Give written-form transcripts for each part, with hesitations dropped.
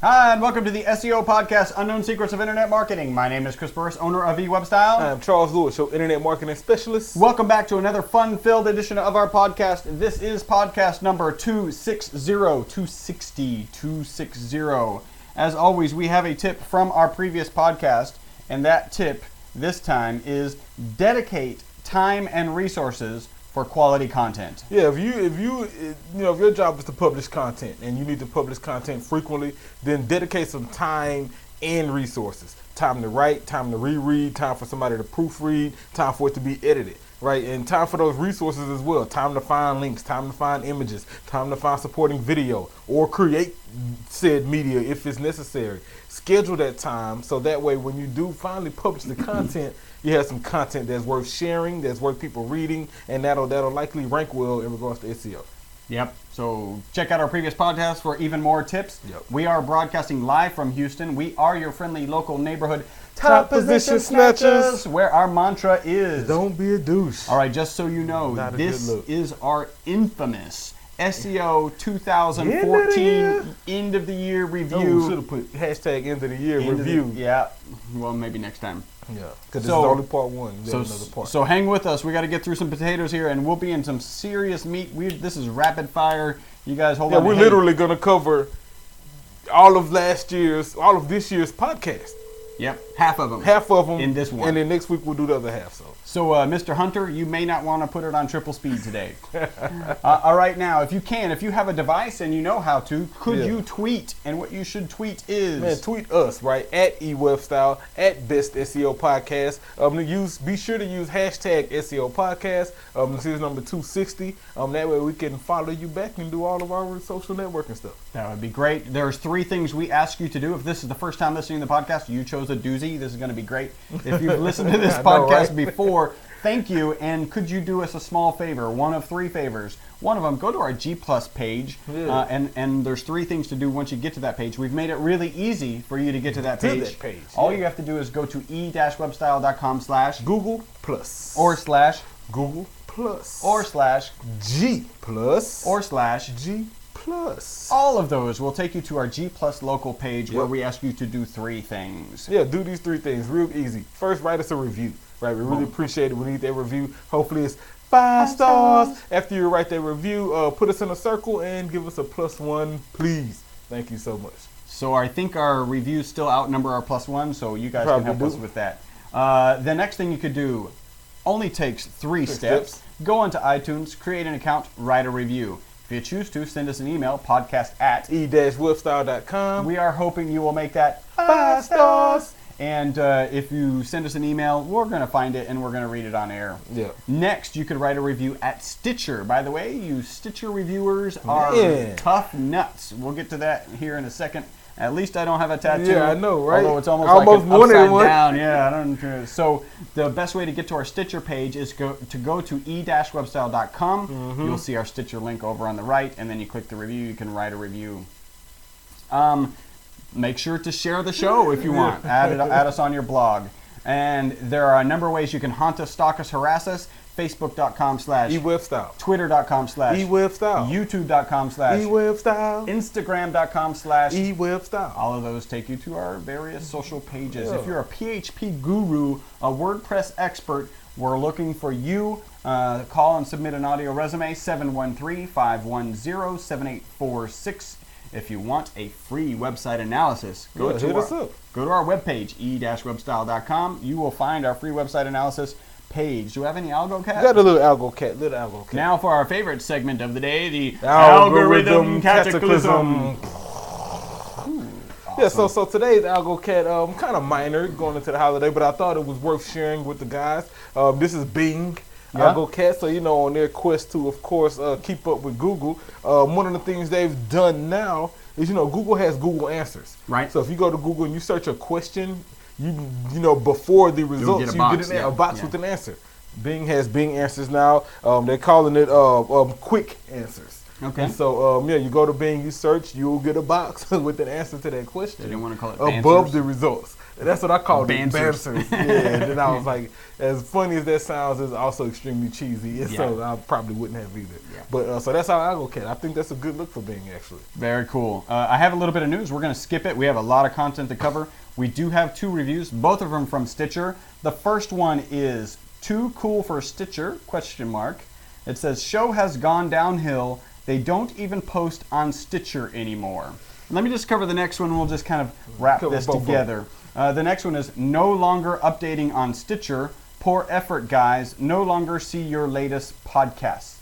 Hi, and welcome to the SEO podcast, Unknown Secrets of Internet Marketing. My name is Chris Burris, owner of eWebStyle. I'm Charles Lewis, your Internet Marketing Specialist. Welcome back to another fun-filled edition of our podcast. This is podcast number 260. As always, we have a tip from our previous podcast, and that tip this time is dedicate time and resources for quality content. Yeah, if your job is to publish content and you need to publish content frequently, then dedicate some time and resources. Time to write, time to reread, time for somebody to proofread, time for it to be edited, right? And time for those resources as well. Time to find links, time to find images, time to find supporting video or create said media if it's necessary. Schedule that time so that way when you do finally publish the content, you have some content that's worth sharing, that's worth people reading, and that'll likely rank well in regards to SEO. Yep. So check out our previous podcast for even more tips. Yep. We are broadcasting live from Houston. We are your friendly local neighborhood Top position snatchers, where our mantra is don't be a douche. All right, just so you know, this is our infamous SEO 2014 end of the year review. Oh, we should have put hashtag end of the year review. Yeah, well, maybe next time. Yeah, because this is only part one. Another part. So hang with us. We got to get through some potatoes here, and we'll be in some serious meat. This is rapid fire. You guys hold on. Yeah, we're literally going to cover all of this year's podcast. Yep, half of them. Half of them in this one, and then next week we'll do the other half. So, Mr. Hunter, you may not want to put it on triple speed today. All right, now, if you have a device and you know how to, could you tweet? And what you should tweet is... Man, tweet us, right? At eWebStyle, at Best SEO Podcast. Be sure to use hashtag SEO Podcast. This is number 260. That way we can follow you back and do all of our social networking stuff. That would be great. There's 3 things we ask you to do. If this is the first time listening to the podcast, you chose a doozy. This is going to be great. If you've listened to this podcast before, thank you, and could you do us a small favor? One of 3 favors. One of them, go to our G Plus page, and there's 3 things to do once you get to that page. We've made it really easy for you to get to that page. All you have to do is go to e-webstyle.com/Google Plus or /Google Plus or /G Plus or /G Plus. All of those will take you to our G Plus local page where we ask you to do 3 things. Yeah, do these 3 things real easy. First, write us a review. Right, we really appreciate it. We need that review. Hopefully it's 5 stars. After you write that review, put us in a circle and give us a +1, please. Thank you so much. So I think our reviews still outnumber our +1, so you guys can help us with that. The next thing you could do only takes 3 steps. Go onto iTunes, create an account, write a review. If you choose to, send us an email, podcast@e-webstyle.com. We are hoping you will make that 5 stars. And if you send us an email, we're going to find it and we're going to read it on air. Yeah. Next, you could write a review at Stitcher. By the way, you Stitcher reviewers are tough nuts. We'll get to that here in a second. At least I don't have a tattoo. Yeah, I know, right? Although it's almost like an upside down. Yeah, I don't. So the best way to get to our Stitcher page is to go to e-webstyle.com. You'll see our Stitcher link over on the right, and then you click the review. You can write a review. Make sure to share the show if you want. Add us on your blog. And there are a number of ways you can haunt us, stalk us, harass us. Facebook.com/eWebstyle. Twitter.com/eWebstyle. YouTube.com/eWebstyle. Instagram.com/eWebstyle. All of those take you to our various social pages. If you're a PHP guru, a WordPress expert, we're looking for you. Call and submit an audio resume, 713-510-7846. If you want a free website analysis, go to our webpage, e-webstyle.com. You will find our free website analysis page. Do we have any algo cat? Got a little algo cat. Now for our favorite segment of the day, the algorithm cataclysm. Awesome. Yeah, so today's algo cat, kind of minor going into the holiday, but I thought it was worth sharing with the guys. This is Bing. Algo Cat, so on their quest to, of course, keep up with Google. One of the things they've done now is, Google has Google Answers. Right. So if you go to Google and you search a question, before the results, you get a box with an answer. Bing has Bing Answers now. They're calling it quick answers. Okay. And so, you go to Bing, you search, you'll get a box with an answer to that question. They didn't want to call it above Bansers. the results. And that's what I called it, Bansers. Bansers. Yeah, and then I was like, as funny as that sounds, it's also extremely cheesy. And so I probably wouldn't have either. Yeah. But so that's how I look at it. I think that's a good look for Bing, actually. Very cool. I have a little bit of news. We're going to skip it. We have a lot of content to cover. We do have 2 reviews, both of them from Stitcher. The first one is "Too Cool for Stitcher?" ? It says, "Show has gone downhill. They don't even post on Stitcher anymore." Let me just cover the next one and we'll just kind of wrap this together. The next one is "No longer updating on Stitcher. Poor effort, guys. No longer see your latest podcasts."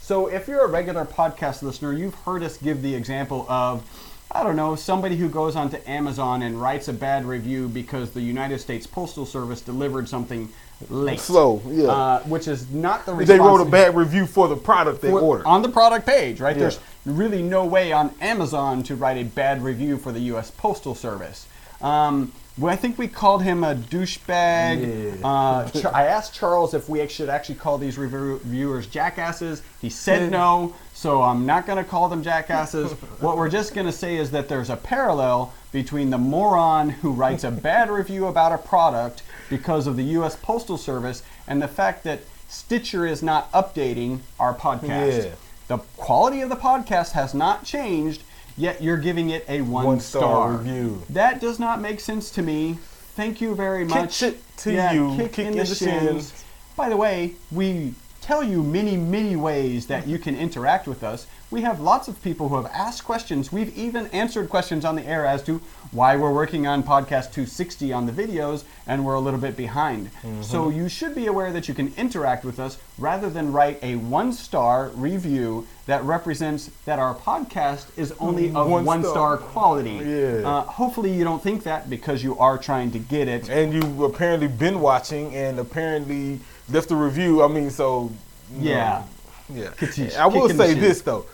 So if you're a regular podcast listener, you've heard us give the example of, I don't know, somebody who goes onto Amazon and writes a bad review because the United States Postal Service delivered something late. Slow, yeah. Which is not the They wrote a bad review for the product they ordered. On the product page, right? Yeah. There's really no way on Amazon to write a bad review for the U.S. Postal Service. Well, I think we called him a douchebag. Yeah. I asked Charles if we should actually call these reviewers jackasses. He said no, so I'm not going to call them jackasses. What we're just going to say is that there's a parallel between the moron who writes a bad review about a product because of the U.S. Postal Service and the fact that Stitcher is not updating our podcast. Yeah. The quality of the podcast has not changed, yet you're giving it a 1-star review. That does not make sense to me. Thank you very much. Kick it to you. Kick in the shins. By the way, we tell you many ways that you can interact with us. We have lots of people who have asked questions. We've even answered questions on the air as to why we're working on podcast 260 on the videos and we're a little bit behind. So you should be aware that you can interact with us rather than write a 1-star review that represents that our podcast is only of 1-star quality. Yeah. Hopefully you don't think that because you are trying to get it. And you've apparently been watching and apparently left a review. I mean, so... Yeah. Yeah. Katish, I will kick in the say shin. this, though.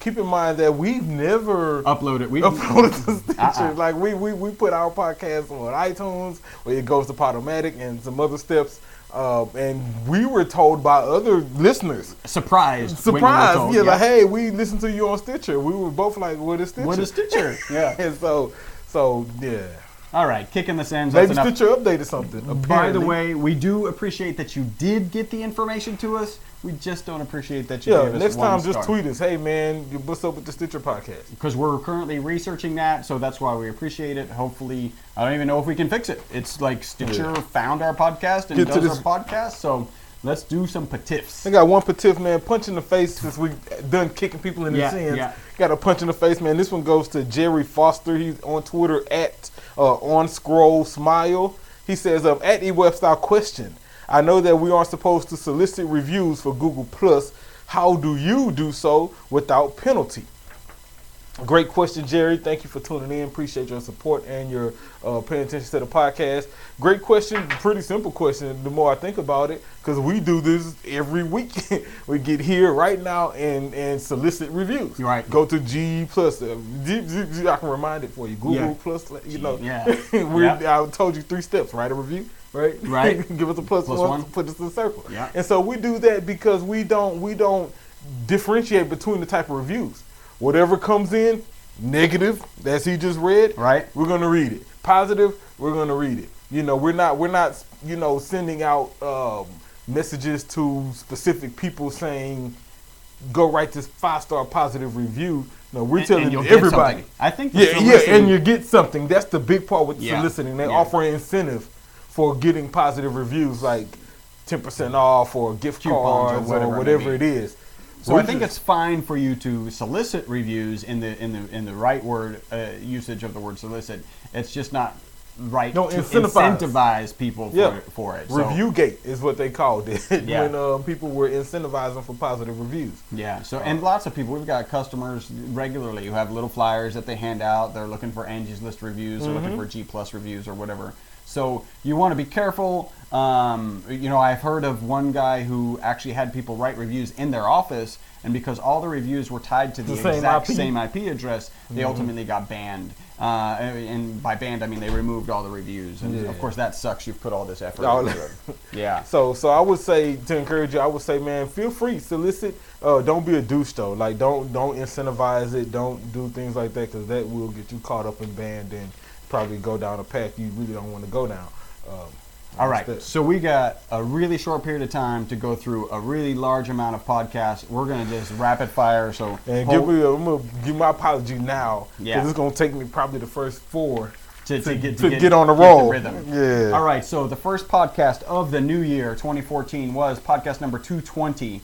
Keep in mind that we've never... Uploaded. We uploaded to Stitcher. Like, we put our podcast on iTunes, where it goes to Podomatic and some other steps. And we were told by other listeners. Surprised. Yeah, yeah. like, hey, we listened to you on Stitcher. We were both like, what is Stitcher? What is Stitcher? Yeah. And so, yeah. All right, kicking the sands. Maybe Stitcher updated something. By the way, we do appreciate that you did get the information to us. We just don't appreciate that you gave us next time 1 star. just tweet us, hey man, what's up with the Stitcher podcast? Because we're currently researching that, so that's why we appreciate it. Hopefully, I don't even know if we can fix it. It's like Stitcher found our podcast and does our podcast, so let's do some patiffs. I got one patiff, man, punch in the face since we done kicking people in the shins. Yeah. Got a punch in the face, man. This one goes to Jerry Foster. He's on Twitter at @OnScrollSmile. He says, at eWebStyle question. I know that we aren't supposed to solicit reviews for Google Plus. How do you do so without penalty? Great question, Jerry. Thank you for tuning in. Appreciate your support and your paying attention to the podcast. Great question. Pretty simple question the more I think about it, because we do this every week. We get here right now and solicit reviews. Right. Go to G Plus. I can remind it for you. Google Plus. Yeah. I told you 3 steps. Write a review. Right. Give us a plus one. Put us in the circle. Yeah. And so we do that because we don't differentiate between the type of reviews. Whatever comes in, negative, as he just read, Right. we're gonna read it. Positive, we're gonna read it. We're not sending out messages to specific people saying, go write this 5-star positive review. No, we're telling you'll everybody. get something. I think and you get something. That's the big part with soliciting. They offer an incentive for getting positive reviews, like 10% off or gift Coupons cards or whatever it is. So I think it's fine for you to solicit reviews in the right word usage of the word solicit. It's just not right to incentivize people for it. So, Reviewgate is what they called it when people were incentivizing for positive reviews. Yeah. So and lots of people, we've got customers regularly who have little flyers that they hand out. They're looking for Angie's List reviews. They're looking for G Plus reviews or whatever. So you want to be careful. I've heard of one guy who actually had people write reviews in their office, and because all the reviews were tied to the exact same IP address, they ultimately got banned. And by banned, I mean they removed all the reviews, and of course that sucks. You've put all this effort into it. Yeah. So I would say, to encourage you, I would say, man, feel free, solicit. Don't be a douche though. Like don't incentivize it. Don't do things like that, because that will get you caught up and banned and probably go down a path you really don't want to go down. All right, so we got a really short period of time to go through a really large amount of podcasts. We're going to just rapid fire. So and I'm going to give my apology now, because it's going to take me probably the first 4 to get on the roll. The rhythm. Yeah. All right, so the first podcast of the new year, 2014, was podcast number 220.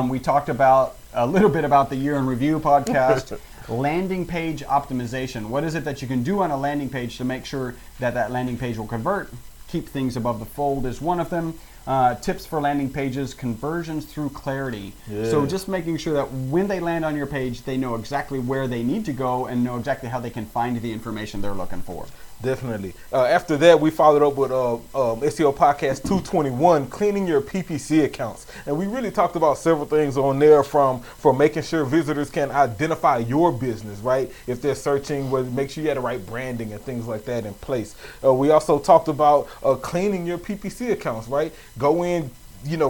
We talked about a little bit about the Year in Review podcast. Landing page optimization. What is it that you can do on a landing page to make sure that landing page will convert? Keep things above the fold is one of them. Tips for landing pages, conversions through clarity. Yeah. So just making sure that when they land on your page, they know exactly where they need to go and know exactly how they can find the information they're looking for. Definitely. After that, we followed up with SEO Podcast 221, cleaning your PPC accounts. And we really talked about several things on there, from making sure visitors can identify your business, right? If they're searching, make sure you have the right branding and things like that in place. We also talked about cleaning your PPC accounts, right? Go in,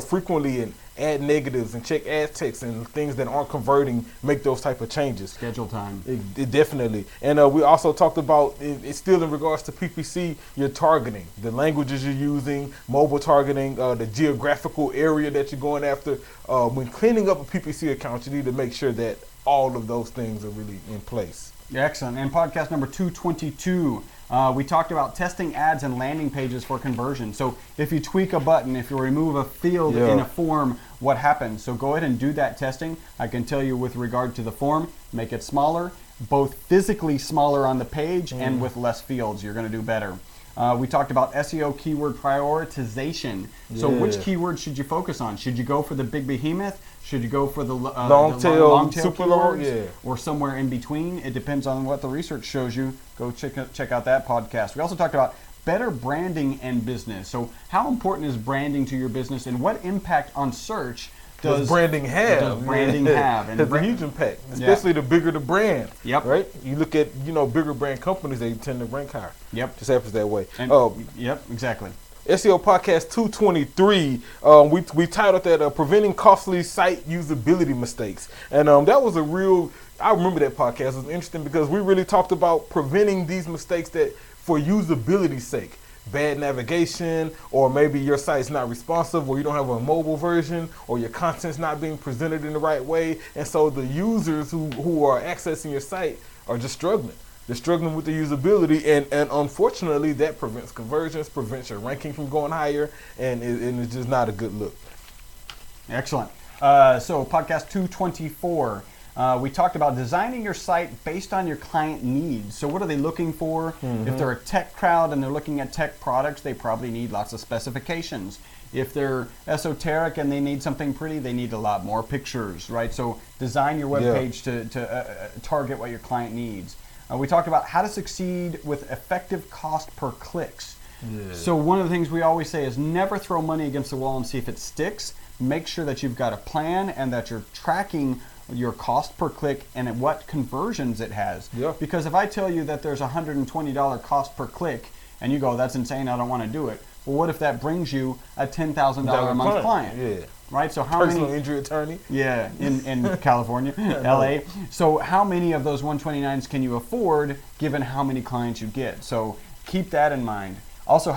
frequently and add negatives and check ad text and things that aren't converting, make those type of changes. Schedule time. It definitely. And we also talked about, it's still in regards to PPC, your targeting, the languages you're using, mobile targeting, the geographical area that you're going after. When cleaning up a PPC account, you need to make sure that all of those things are really in place. Excellent. And podcast number 222, we talked about testing ads and landing pages for conversion. So if you tweak a button, if you remove a field in a form, what happens? So go ahead and do that testing. I can tell you with regard to the form, make it smaller, both physically smaller on the page and with less fields. You're going to do better. We talked about SEO keyword prioritization. So which keywords should you focus on? Should you go for the big behemoth? Should you go for the long tail super keywords, or somewhere in between? It depends on what the research shows you. Go check out that podcast. We also talked about better branding and business. So how important is branding to your business, and what impact on search does branding have? And it's a huge impact, especially the bigger the brand. Yep. Right? You look at bigger brand companies, they tend to rank higher. Yep. Just happens that way. Yep. Exactly. SEO Podcast 223, we titled that Preventing Costly Site Usability Mistakes. And that was I remember that podcast. It was interesting because we really talked about preventing these mistakes that for usability's sake. Bad navigation, or maybe your site's not responsive, or you don't have a mobile version, or your content's not being presented in the right way. And so the users who are accessing your site are just struggling. They're struggling with the usability, and unfortunately that prevents conversions, prevents your ranking from going higher, and it's just not a good look. Excellent. So podcast 224, we talked about designing your site based on your client needs. So what are they looking for? If they're a tech crowd and they're looking at tech products, they probably need lots of specifications. If they're esoteric and they need something pretty, they need a lot more pictures, right? So design your web page to target what your client needs. We talked about how to succeed with effective cost per clicks. Yeah. So one of the things we always say is never throw money against the wall and see if it sticks. Make sure that you've got a plan and that you're tracking your cost per click and what conversions it has. Yeah. Because if I tell you that there's $120 cost per click and you go, that's insane, I don't want to do it. Well, what if that brings you a $10,000 a month client? Yeah. Right, so personal injury attorney. Yeah, in California, LA. So how many of those 129s can you afford, given how many clients you get? So keep that in mind. Also,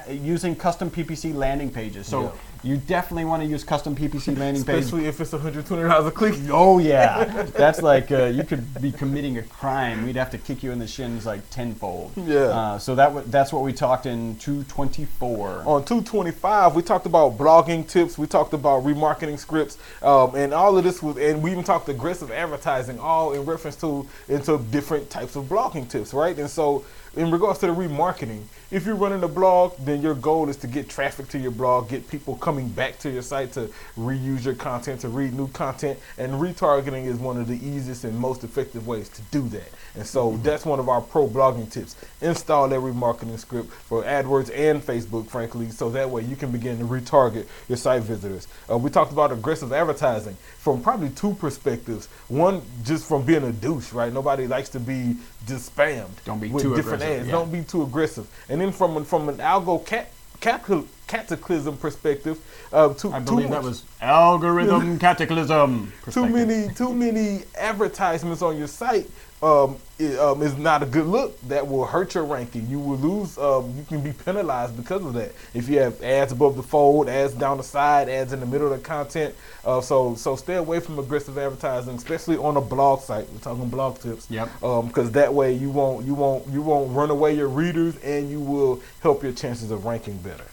using custom PPC landing pages. So you definitely want to use custom PPC landing pages. Especially if it's $120 a click. Oh yeah, that's like you could be committing a crime. We'd have to kick you in the shins like tenfold. Yeah. So that's what we talked in 224. On 225, we talked about blogging tips. We talked about remarketing scripts, and all of this and we even talked aggressive advertising, all in reference into different types of blogging tips, right? And so, in regards to the remarketing, if you're running a blog, then your goal is to get traffic to your blog, get people coming back to your site to reuse your content, to read new content. And retargeting is one of the easiest and most effective ways to do that. And so that's one of our pro blogging tips. Install that remarketing script for AdWords and Facebook, frankly, so that way you can begin to retarget your site visitors. We talked about aggressive advertising from probably two perspectives. One, just from being a douche, right? Nobody likes to be just spammed. Don't be with too different aggressive. ads. Yeah. Don't be too aggressive. And then from an algo cataclysm perspective, I believe that was algorithm cataclysm. too many advertisements on your site is not a good look. That will hurt your ranking. You will lose. You can be penalized because of that. If you have ads above the fold, ads down the side, ads in the middle of the content. So stay away from aggressive advertising, especially on a blog site. We're talking blog tips. Yep. Because that way you won't run away your readers, and you will help your chances of ranking better.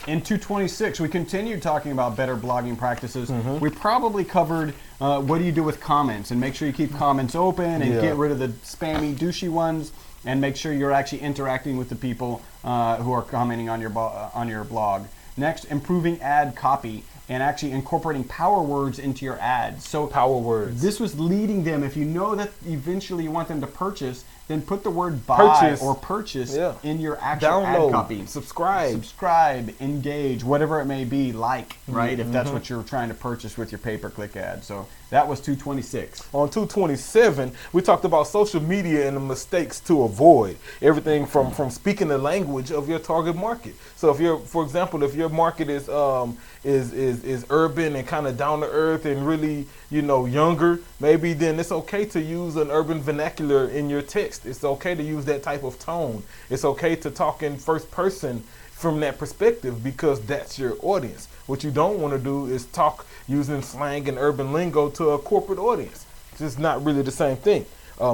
In 226, we continued talking about better blogging practices. Mm-hmm. We probably covered what do you do with comments, and make sure you keep comments open and get rid of the spammy, douchey ones, and make sure you're actually interacting with the people who are commenting on your blog. Next, improving ad copy and actually incorporating power words into your ads. So Power words. this was leading them. If you know that eventually you want them to purchase, then put the word buy or purchase in your actual Download, ad copy. Subscribe, engage, whatever it may be, right? If that's what you're trying to purchase with your pay-per-click ad. So that was 226. On 227, we talked about social media and the mistakes to avoid. Everything from speaking the language of your target market. So if you're, for example, if your market is urban and kind of down to earth and really, younger, maybe then it's okay to use an urban vernacular in your text. It's okay to use that type of tone. It's okay to talk in first person from that perspective, because that's your audience. What you don't want to do is talk using slang and urban lingo to a corporate audience. It's just not really the same thing.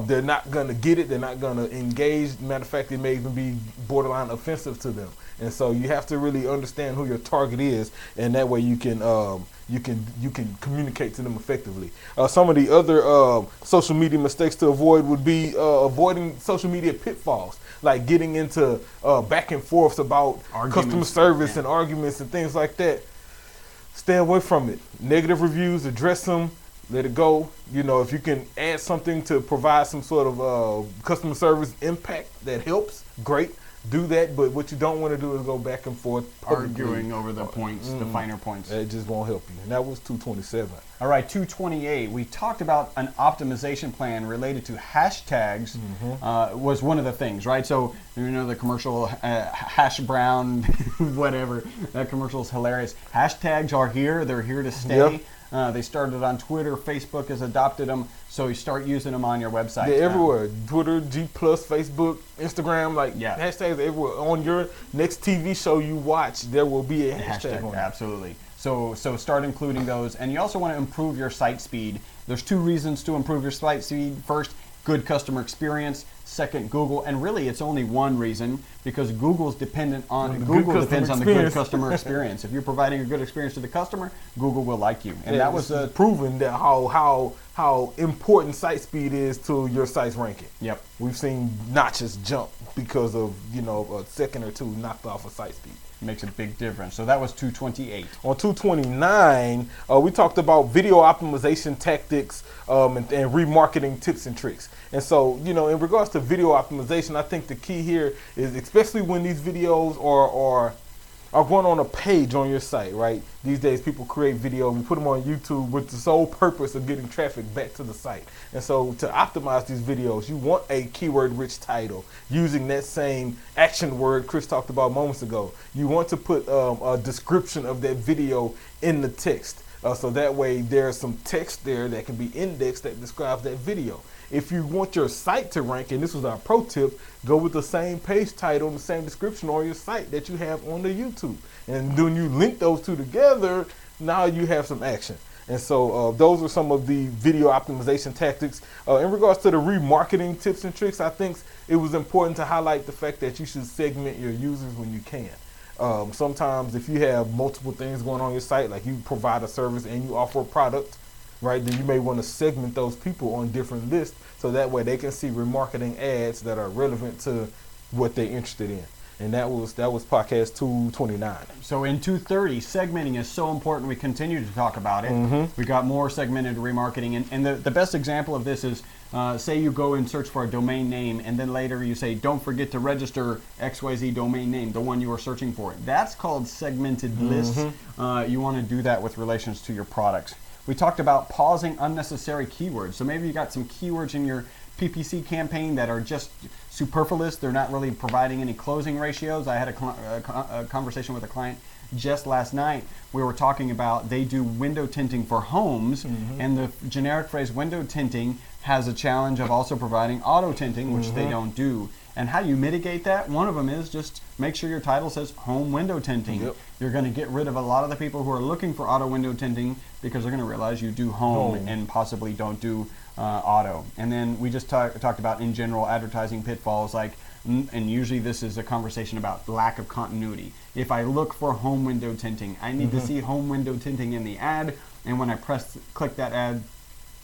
They're not going to get it. They're not going to engage. Matter of fact, it may even be borderline offensive to them. And so you have to really understand who your target is, and that way you can communicate to them effectively. Some of the other social media mistakes to avoid would be avoiding social media pitfalls, like getting into back and forths about customer service and arguments and things like that. Stay away from it. Negative reviews, address them. Let it go. If you can add something to provide some sort of customer service impact that helps, great. Do that, but what you don't want to do is go back and forth arguing over the points, the finer points. It just won't help you. And that was 227. All right, 228. We talked about an optimization plan related to hashtags. Was one of the things, right? So the commercial hash brown, whatever. That commercial is hilarious. Hashtags are here. They're here to stay. Yep. They started on Twitter. Facebook has adopted them. So you start using them on your website. They're everywhere. Twitter, G+, Facebook, Instagram, hashtags everywhere. On your next TV show you watch, there will be a hashtag on it. Absolutely. So start including those. And you also want to improve your site speed. There's two reasons to improve your site speed. First, good customer experience. Second, Google. And really, it's only one reason, because Google depends on the good customer experience. If you're providing a good experience to the customer, Google will like you. And that was proven that how important site speed is to your site's ranking. Yep. We've seen notches jump because of a second or two knocked off of site speed. Makes a big difference. So that was 228. On 229, we talked about video optimization tactics and remarketing tips and tricks. And so, in regards to video optimization, I think the key here is, especially when these videos are going on a page on your site, right? These days people create videos and put them on YouTube with the sole purpose of getting traffic back to the site. And so to optimize these videos, you want a keyword-rich title using that same action word Chris talked about moments ago. You want to put a description of that video in the text. So that way there's some text there that can be indexed that describes that video. If you want your site to rank, and this was our pro tip, go with the same page title and the same description on your site that you have on the YouTube. And when you link those two together, now you have some action. And so those are some of the video optimization tactics. In regards to the remarketing tips and tricks, I think it was important to highlight the fact that you should segment your users when you can. Sometimes if you have multiple things going on your site, like you provide a service and you offer a product, right, then you may want to segment those people on different lists so that way they can see remarketing ads that are relevant to what they're interested in. And that was podcast 229. So in 230, segmenting is so important. We continue to talk about it. We got more segmented remarketing. And the best example of this is, say you go and search for a domain name, and then later you say, don't forget to register XYZ domain name, the one you were searching for. That's called segmented lists. You want to do that with relations to your products. We talked about pausing unnecessary keywords. So maybe you got some keywords in your PPC campaign that are just superfluous. They're not really providing any closing ratios. I had a conversation with a client just last night. We were talking about they do window tinting for homes, and the generic phrase window tinting has a challenge of also providing auto tinting, which they don't do. And how you mitigate that, one of them is just make sure your title says home window tinting. You're going to get rid of a lot of the people who are looking for auto window tinting because they're going to realize you do home and possibly don't do auto. And then we just talked about in general advertising pitfalls, like, and usually this is a conversation about lack of continuity. If I look for home window tinting, I need to see home window tinting in the ad, and when I click that ad,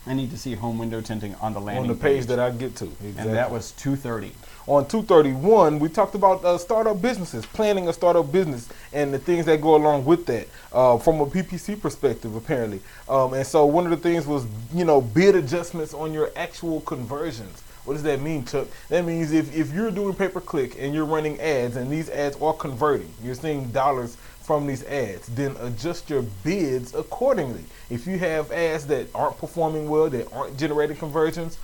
I need to see home window tinting on the landing on the page that I get to. Exactly. And that was 230. On 231, we talked about startup businesses, planning a startup business, and the things that go along with that from a PPC perspective, apparently. And so one of the things was, bid adjustments on your actual conversions. What does that mean, Chuck? That means if you're doing pay-per-click and you're running ads and these ads are converting, you're seeing dollars from these ads, then adjust your bids accordingly. If you have ads that aren't performing well, that aren't generating conversions,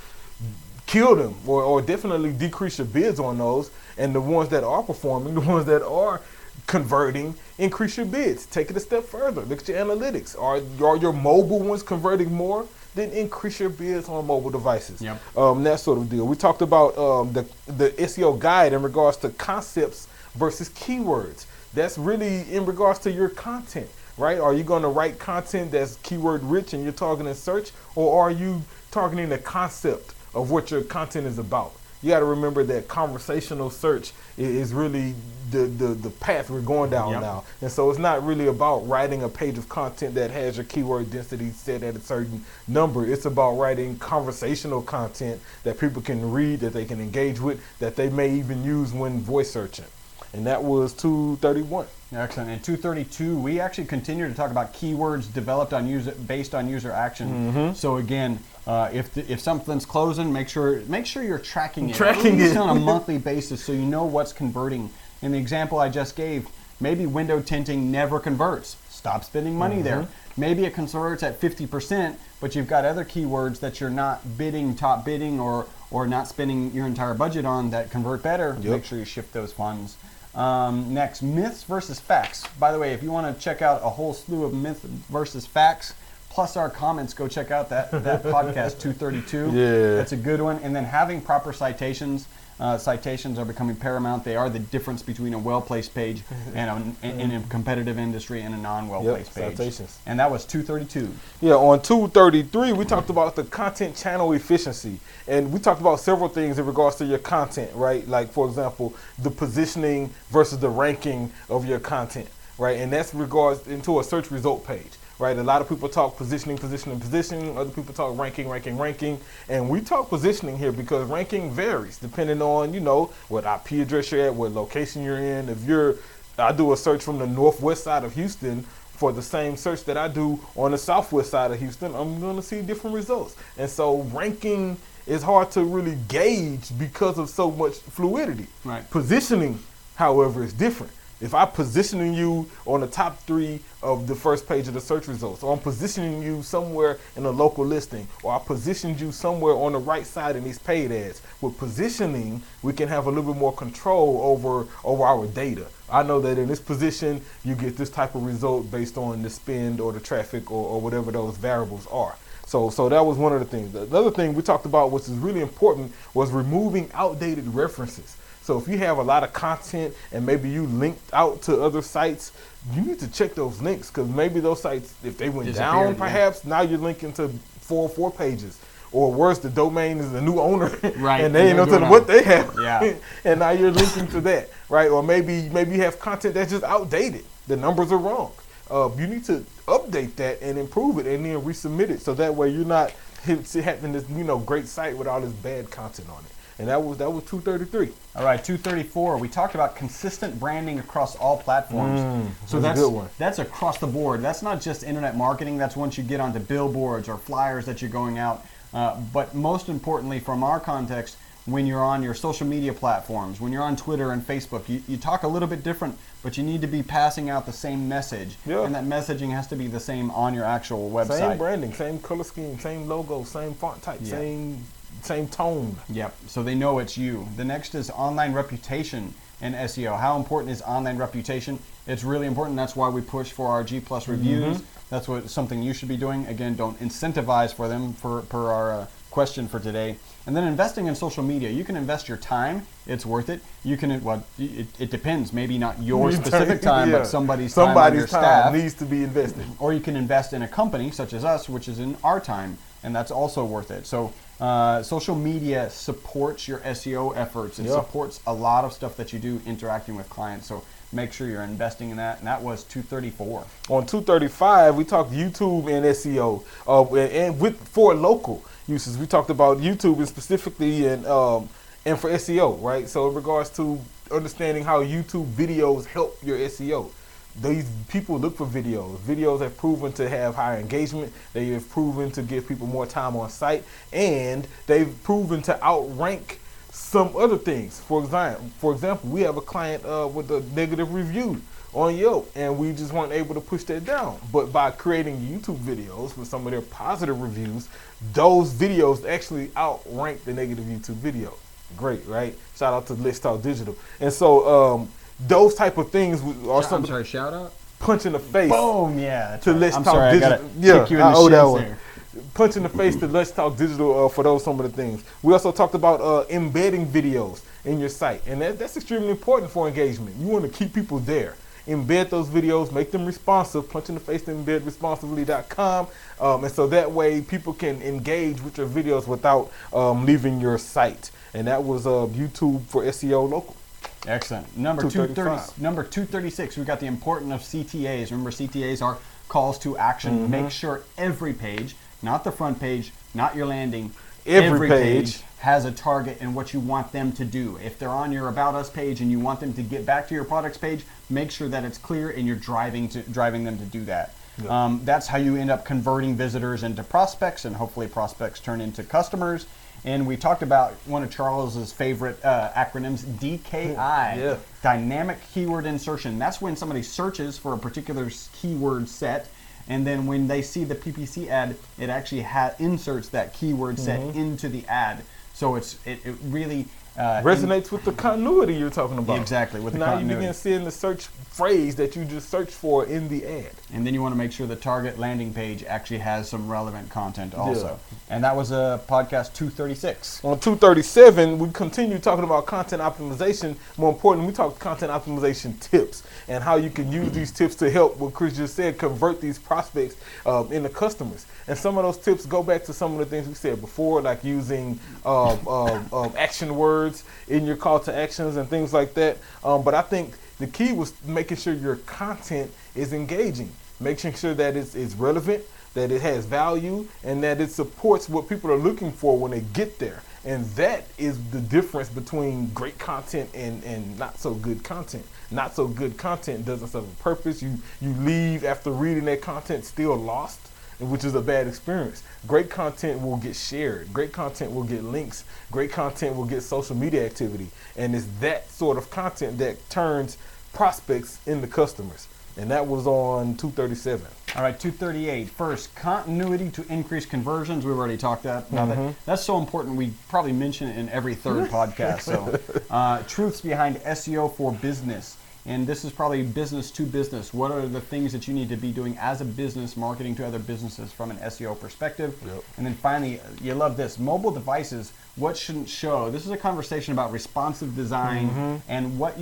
kill them or definitely decrease your bids on those. And the ones that are performing, the ones that are converting, increase your bids. Take it a step further. Look at your analytics. Are your mobile ones converting more? Then increase your bids on mobile devices. That sort of deal. We talked about the SEO guide in regards to concepts versus keywords. That's really in regards to your content, right? Are you going to write content that's keyword rich and you're targeting search, or are you targeting the concept of what your content is about? You got to remember that conversational search is really the path we're going down now. And so it's not really about writing a page of content that has your keyword density set at a certain number. It's about writing conversational content that people can read, that they can engage with, that they may even use when voice searching. And that was 231. Excellent. And 232, we actually continue to talk about keywords developed on based on user action. So again, if something's closing, make sure you're tracking it at least on a monthly basis so you know what's converting. In the example I just gave, maybe window tinting never converts. Stop spending money there. Maybe it converts at 50%, but you've got other keywords that you're not top bidding or not spending your entire budget on that convert better. Make sure you shift those funds. Next, myths versus facts. By the way, if you want to check out a whole slew of myths versus facts, plus our comments, go check out that podcast 232. That's a good one. And then having proper citations. Citations are becoming paramount. They are the difference between a well-placed page and in a competitive industry and a non-well-placed page. Citations. And that was 232. Yeah, on 233, we talked about the content channel efficiency. And we talked about several things in regards to your content, right? Like, for example, the positioning versus the ranking of your content, right? And that's regards into a search result page. Right, a lot of people talk positioning. Other people talk ranking. And we talk positioning here because ranking varies depending on, what IP address you're at, what location you're in. I do a search from the northwest side of Houston for the same search that I do on the southwest side of Houston, I'm going to see different results. And so ranking is hard to really gauge because of so much fluidity. Right. Positioning, however, is different. If I'm positioning you on the top 3 of the first page of the search results, or I'm positioning you somewhere in a local listing, or I positioned you somewhere on the right side in these paid ads, with positioning, we can have a little bit more control over our data. I know that in this position, you get this type of result based on the spend or the traffic or whatever those variables are. So that was one of the things. The other thing we talked about, which is really important, was removing outdated references. So if you have a lot of content and maybe you linked out to other sites, you need to check those links because maybe those sites, if they went down, perhaps now you're linking to 404 pages. Or worse, the domain is the new owner, right? And they ain't know what they have, yeah. And now you're linking to that, right? Or maybe you have content that's just outdated. The numbers are wrong. You need to update that and improve it, and then resubmit it, so that way you're not having this great site with all this bad content on it. And that was 233. All right, 234. We talked about consistent branding across all platforms. So that's a good one. That's across the board. That's not just internet marketing. That's once you get onto billboards or flyers that you're going out. But most importantly, from our context, when you're on your social media platforms, when you're on Twitter and Facebook, you talk a little bit different, but you need to be passing out the same message. Yeah. And that messaging has to be the same on your actual website. Same branding, same color scheme, same logo, same font type, same tone. Yep. So they know it's you. The next is online reputation in SEO. How important is online reputation? It's really important. That's why we push for our G+ reviews. That's something you should be doing. Again, don't incentivize for them per our question for today. And then investing in social media. You can invest your time. It's worth it. You can, it depends. Maybe not your specific time, but somebody's time on your staff needs to be invested. Or you can invest in a company such as us, which is in our time, and that's also worth it. So social media supports your SEO efforts. It supports a lot of stuff that you do interacting with clients. So make sure you're investing in that. And that was 234. On 235, we talked YouTube and SEO, and for local uses. We talked about YouTube and specifically and for SEO, right? So in regards to understanding how YouTube videos help your SEO. These people look for videos. Videos have proven to have higher engagement. They have proven to give people more time on site, and they've proven to outrank some other things. For example, we have a client with a negative review on Yelp, and we just weren't able to push that down. But by creating YouTube videos with some of their positive reviews, those videos actually outrank the negative YouTube video. Great, right? Shout out to Let's Talk Digital. And so those type of things are something. I'm sorry, shout out? Punch in the face. Boom, yeah. To Let's I'm Talk sorry, Digital. I gotta kick you in the shins there. Punch in the face to Let's Talk Digital for those some of the things. We also talked about embedding videos in your site, and that's extremely important for engagement. You want to keep people there. Embed those videos, make them responsive. Punch in the face to embedresponsively.com, and so that way people can engage with your videos without leaving your site. And that was YouTube for SEO local. Excellent. Number 236, we got the importance of CTAs. Remember, CTAs are calls to action. Make sure every page, not the front page, not your landing, every page has a target and what you want them to do. If they're on your About Us page and you want them to get back to your products page, make sure that it's clear and you're driving them to do that. Yep. That's how you end up converting visitors into prospects, and hopefully prospects turn into customers. And we talked about one of Charles's favorite acronyms, DKI, Dynamic Keyword Insertion. That's when somebody searches for a particular keyword set, and then when they see the PPC ad, it actually inserts that keyword set into the ad. So it really resonates with the continuity you're talking about. Exactly, with the continuity. Now you begin seeing the search phrase that you just searched for in the ad. And then you want to make sure the target landing page actually has some relevant content also. Yeah. And that was podcast 236. On 237, we continue talking about content optimization. More important, we talked content optimization tips and how you can use these tips to help, what Chris just said, convert these prospects into customers. And some of those tips go back to some of the things we said before, like using action words in your call to actions and things like that. But I think the key was making sure your content is engaging, making sure that it's relevant, that it has value, and that it supports what people are looking for when they get there. And that is the difference between great content and not so good content. Not so good content doesn't serve a purpose. You leave after reading that content still lost, which is a bad experience. Great content will get shared. Great content will get links. Great content will get social media activity. And it's that sort of content that turns prospects into customers. And that was on 237. All right, 238. First, continuity to increase conversions. We've already talked about that. That's so important. We probably mention it in every third podcast. So, truths behind SEO for business. And this is probably business to business. What are the things that you need to be doing as a business, marketing to other businesses from an SEO perspective? Yep. And then finally, you love this, mobile devices. What shouldn't show? This is a conversation about responsive design and what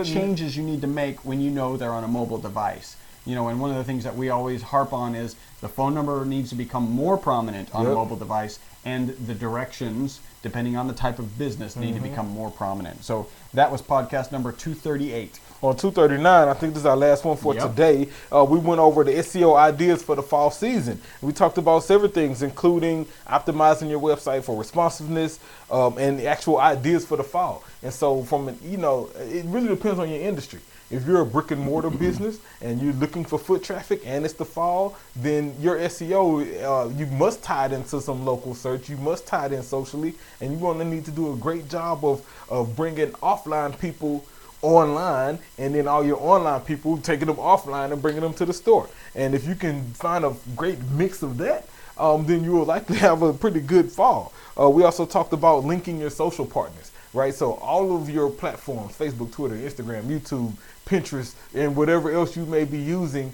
changes you need to make when you know they're on a mobile device. You know, and one of the things that we always harp on is the phone number needs to become more prominent on a mobile device, and the directions, depending on the type of business, need to become more prominent. So that was podcast number 238. On 239, I think this is our last one for today. We went over the SEO ideas for the fall season. We talked about several things, including optimizing your website for responsiveness and the actual ideas for the fall. And so, it really depends on your industry. If you're a brick and mortar business and you're looking for foot traffic and it's the fall, then your SEO, you must tie it into some local search. You must tie it in socially, and you're going to need to do a great job of bringing offline people online, and then all your online people taking them offline and bringing them to the store. And if you can find a great mix of that, then you will likely have a pretty good fall. We also talked about linking your social partners, right? So all of your platforms, Facebook, Twitter, Instagram, YouTube, Pinterest, and whatever else you may be using,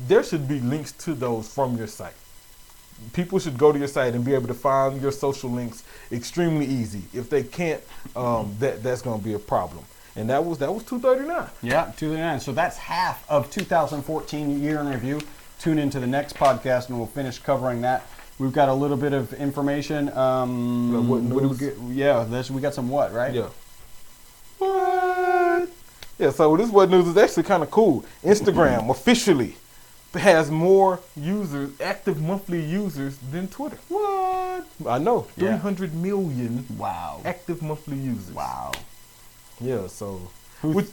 there should be links to those from your site. People should go to your site and be able to find your social links extremely easy. If they can't, that's going to be a problem. And that was 239. Yeah, 239. So that's half of 2014 year in review. Tune into the next podcast and we'll finish covering that. We've got a little bit of information. What news? We got some what, right? Yeah. What? Yeah, so this what news is actually kind of cool. Instagram officially has more users, active monthly users, than Twitter. What? I know. Yeah. 300 million Wow. active monthly users. Wow. Yeah, so what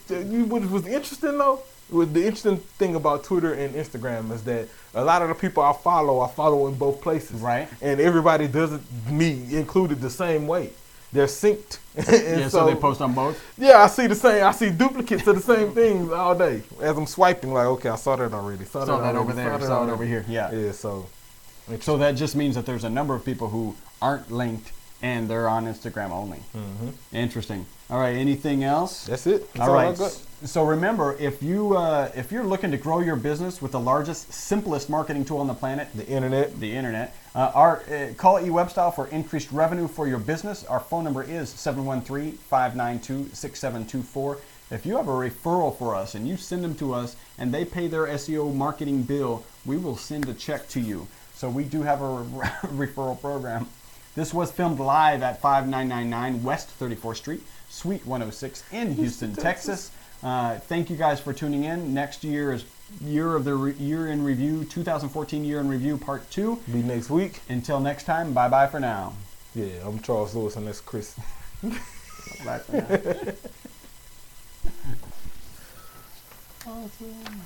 was interesting though, the interesting thing about Twitter and Instagram is that a lot of the people I follow in both places. Right. And everybody does it, me included, the same way. They're synced. And so they post on both? Yeah, I see duplicates of the same things all day. As I'm swiping, like, okay, I saw that already. Saw that over there, saw it over here. Yeah. Yeah, so that just means that there's a number of people who aren't linked and they're on Instagram only. Mm-hmm. Interesting. All right, anything else? That's it. That's all right. I got. So remember, if you're looking to grow your business with the largest, simplest marketing tool on the planet, The internet. Call it eWebstyle for increased revenue for your business. Our phone number is 713-592-6724. If you have a referral for us and you send them to us and they pay their SEO marketing bill, we will send a check to you. So we do have a referral program. This was filmed live at 5999 West 34th Street, Suite 106 in Houston, Texas. Thank you guys for tuning in. Next year is year in review, 2014 year in review, part 2. Be next week. Until next time, bye-bye for now. Yeah, I'm Charles Lewis and that's Chris. Bye for now. Awesome.